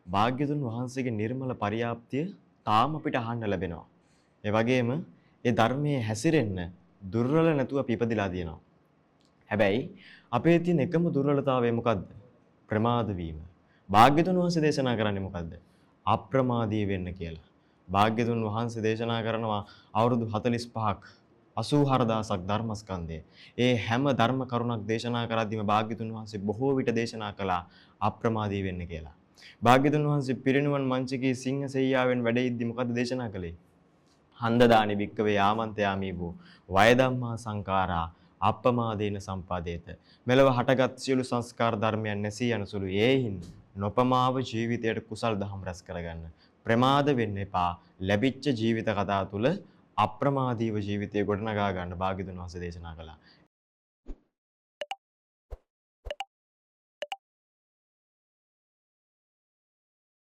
භාග්‍යතුන් වහන්සේගේ නිර්මල පරියාප්තිය තාම අපිට අහන්න ලැබෙනවා. ඒ වගේම ඒ ධර්මයේ හැසිරෙන්න දුර්වල නැතුව අපි ඉපදිලා තියෙනවා. හැබැයි අපේ තියෙන එකම දුර්වලතාවය මොකද්ද? ප්‍රමාද වීම. භාග්‍යතුන් වහන්සේ දේශනා කරන්නේ මොකද්ද? අප්‍රමාදී වෙන්න කියලා. භාග්‍යතුන් වහන්සේ දේශනා කරනවා අවුරුදු 45ක් 84000ක් ධර්මස්කන්ධය. ඒ හැම ධර්ම කරුණක් දේශනා කරද්දීම භාග්‍යතුන් වහන්සේ බොහෝ විට දේශනා කළා අප්‍රමාදී වෙන්න කියලා. භාග්‍යතුන් වහන්සේ පිරිනුවන් මංචකයේ සිංහ සෙයියාවෙන් වැඩ ඉද්දි මොකද්ද දේශනා කළේ? හන්දදානි භික්කවේ ආමන්ත්‍යාමි වූ වය ධම්මා සංඛාරා අප්පමාදේන සම්පාදේත. මෙලව හටගත් සියලු සංස්කාර ධර්මයන් නැසී යනසුළු ඒහින් නොපමාව ජීවිතයට කුසල් දහම් රැස් කරගන්න. ප්‍රමාද වෙන්න එපා. ලැබිච්ච ජීවිත කතාව තුළ අප්‍රමාදීව ජීවිතය ගොඩනගා ගන්න භාග්‍යතුන් වහන්සේ දේශනා කළා.